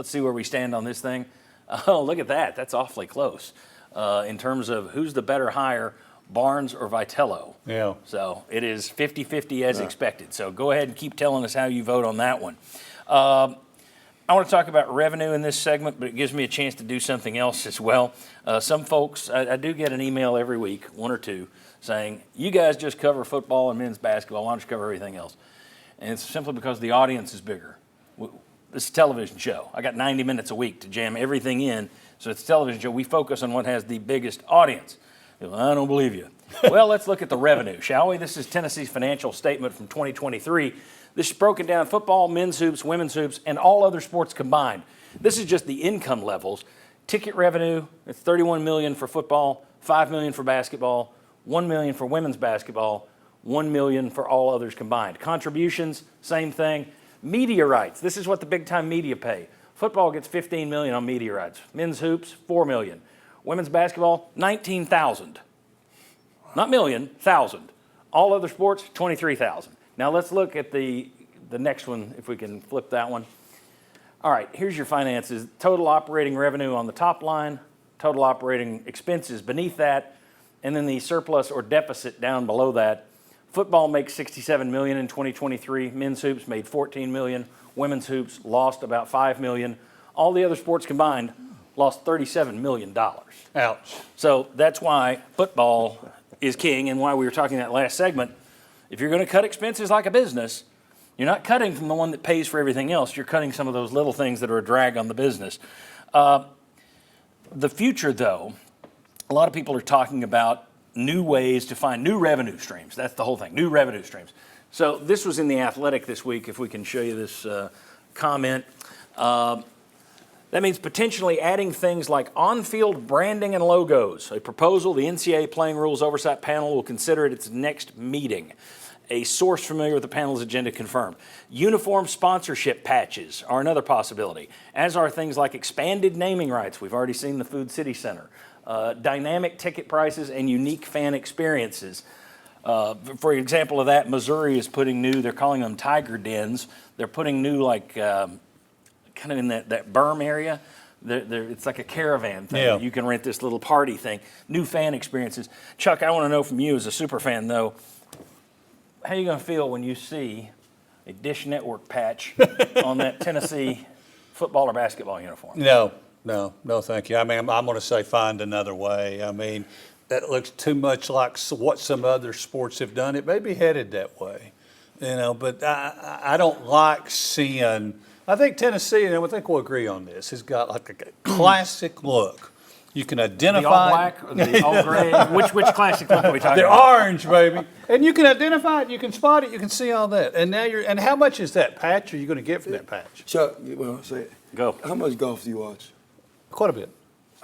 let's see where we stand on this thing. Oh, look at that. That's awfully close in terms of who's the better hire, Barnes or Vitello. Yeah. So it is 50-50 as expected. So go ahead and keep telling us how you vote on that one. I want to talk about revenue in this segment, but it gives me a chance to do something else as well. Some folks, I do get an email every week, one or two, saying, you guys just cover football and men's basketball. Why don't you cover everything else? And it's simply because the audience is bigger. This is a television show. I got 90 minutes a week to jam everything in. So it's a television show. We focus on what has the biggest audience. I don't believe you. Well, let's look at the revenue, shall we? This is Tennessee's financial statement from 2023. This is broken down football, men's hoops, women's hoops, and all other sports combined. This is just the income levels. Ticket revenue, it's $31 million for football, $5 million for basketball, $1 million for women's basketball, $1 million for all others combined. Contributions, same thing. Media rights, this is what the big-time media pay. Football gets $15 million on media rights. Men's hoops, $4 million. Women's basketball, $19,000. Not million, thousand. All other sports, $23,000. Now let's look at the next one, if we can flip that one. All right, here's your finances. Total operating revenue on the top line, total operating expenses beneath that, and then the surplus or deficit down below that. Football makes $67 million in 2023. Men's hoops made $14 million. Women's hoops lost about $5 million. All the other sports combined lost $37 million. Ouch. So that's why football is king, and why we were talking that last segment. If you're going to cut expenses like a business, you're not cutting from the one that pays for everything else. You're cutting some of those little things that are a drag on the business. The future, though, a lot of people are talking about new ways to find new revenue streams. That's the whole thing, new revenue streams. So this was in The Athletic this week, if we can show you this comment. That means potentially adding things like on-field branding and logos. A proposal, the NCAA Playing Rules Oversight Panel will consider at its next meeting. A source familiar with the panel's agenda confirmed. Uniform sponsorship patches are another possibility, as are things like expanded naming rights. We've already seen the Food City Center. Dynamic ticket prices and unique fan experiences. For example of that, Missouri is putting new, they're calling them tiger dens. They're putting new, like, kind of in that berm area. It's like a caravan thing. Yeah. You can rent this little party thing. New fan experiences. Chuck, I want to know from you as a super fan, though, how are you going to feel when you see a Dish Network patch on that Tennessee football or basketball uniform? No, thank you. I mean, I'm going to say find another way. I mean, that looks too much like what some other sports have done. It may be headed that way, but I don't like seeing. I think Tennessee, and I think we'll agree on this, has got like a classic look. You can identify the all black or the all gray. Which classic look are we talking the about? orange, baby. And you can identify it, you can spot it, you can see all that. And now and how much is that patch are you going to get for that patch? Chuck, well, say it. Go. How much golf do you watch? Quite a bit.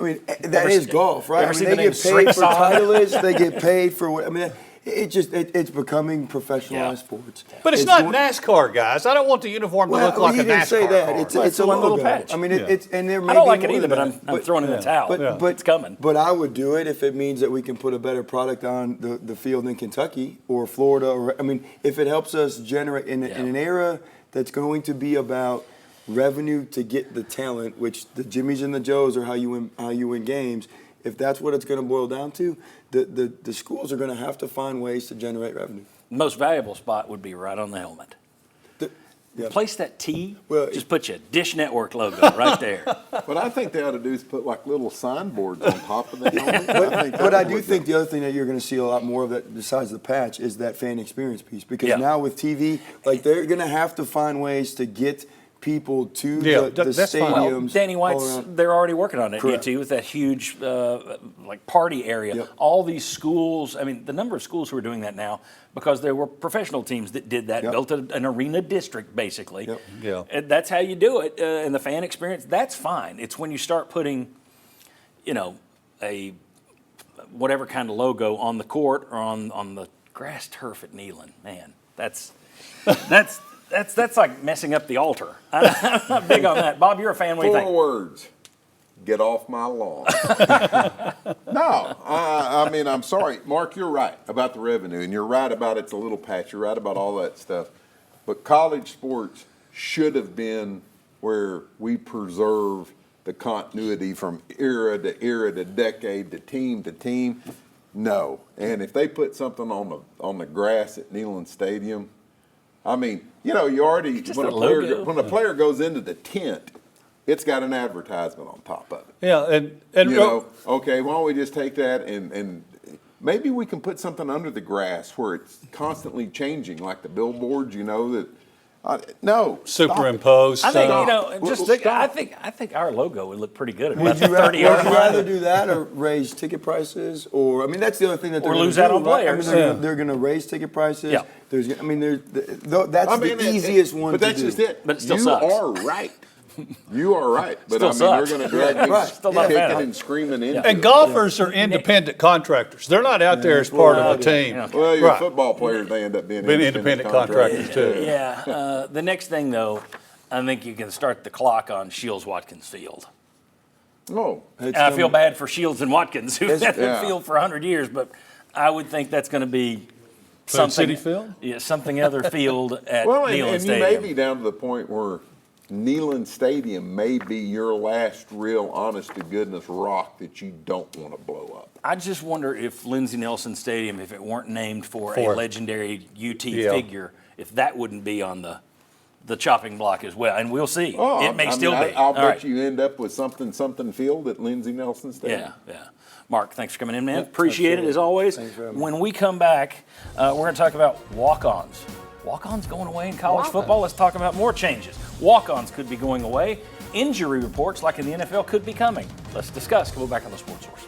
I mean, that is golf, right? Ever I seen mean, the they name get paid for Street titleists. They get paid for what? I mean, it's becoming professionalized sports. But it's not NASCAR, guys. I don't want the uniform to look like he a didn't NASCAR say that. car. It's a one little logo. patch. I mean, Yeah. it's and there may I don't be like it more either, than but that. I'm throwing in the towel. But it's coming. But I would do it if it means that we can put a better product on the field in Kentucky or Florida. Or I mean, if it helps us generate in an era that's going to be about revenue to get the talent, which the Jimmies and the Joes are how you win games. If that's what it's going to boil down to, the schools are going to have to find ways to generate revenue. The most valuable spot would be right on the helmet. Replace that T, just put your Dish Network logo right there. What I think they ought to do is put like little signboards on top of the helmet. But I do think the other thing that you're going to see a lot more of that besides the patch is that fan experience piece. Because now with TV, like they're going to have to find ways to get people to the stadiums. Well, Danny White's, they're already working on it at UT with that huge like party area. Yep. All these schools, I mean, the number of schools who are doing that now, because there were professional teams that did that, built an arena district basically. Yep. Yeah. And that's how you do it. And the fan experience, that's fine. It's when you start putting, a whatever kind of logo on the court or on the grass turf at Neyland. Man, that's like messing up the altar. I'm not big on that. Bob, you're a fan. What do you think? 4 words. Get off my lawn. No, I mean, I'm sorry. Mark, you're right about the revenue, and you're right about it's a little patch. You're right about all that stuff. But college sports should have been where we preserve the continuity from era to era to decade to team? No. And if they put something on the grass at Neyland Stadium, I mean, you know, you already when a logo. a player goes into the tent, it's got an advertisement on top of it. Yeah, and You know, okay, why don't we just take that and maybe we can put something under the grass where it's constantly changing, like the billboards, you know, that, no. stop it. superimpose I think, stuff. you know, Well, just well, think, I stop. think our logo would look pretty good at Would about the you, rather, 30 yard would you line. rather do that or raise ticket prices? Or I mean, that's the other thing that they're Or gonna lose do, out on right? I mean, players. they're going to raise ticket prices. Yeah. There's, I mean, that's I mean, the easiest one but to that's do. just it. But it still you sucks. are right. You are right. But Still I mean, sucks. they're going to drag Right. you Still not a fan of kicking it. and screaming into And it. golfers are independent contractors. They're not out there as part of a team. Yeah. Well, your Right. football players, they end up being Independent contractors too. Yeah, the next thing though, I think you can start the clock on Shields Watkins Field. Oh, It's And I feel gonna- bad for Shields and Watkins who've had Yeah. that field for 100 years, but I would think that's going to be Food something. City Field? Yeah, something other field at well, Neyland and you may Stadium. be down to the point where Neyland Stadium may be your last real honest to goodness rock that you don't want to blow up. I just wonder if Lindsey Nelson Stadium, if it weren't named for a For- legendary UT Yeah. figure, if that wouldn't be on the chopping block as well. And we'll see. Oh, it may I still mean, be. I'll All bet right. you end up with something field at Lindsey Nelson Stadium. Yeah, yeah. Mark, thanks for coming in, man. Appreciate it as always. Thanks for having me. When we come back, we're going to talk about walk-ons. Walk-ons going away in college football. Let's talk about more changes. Walk-ons could be going away. Injury reports, like in the NFL, could be coming. Let's discuss. We'll be back on the Sports Source.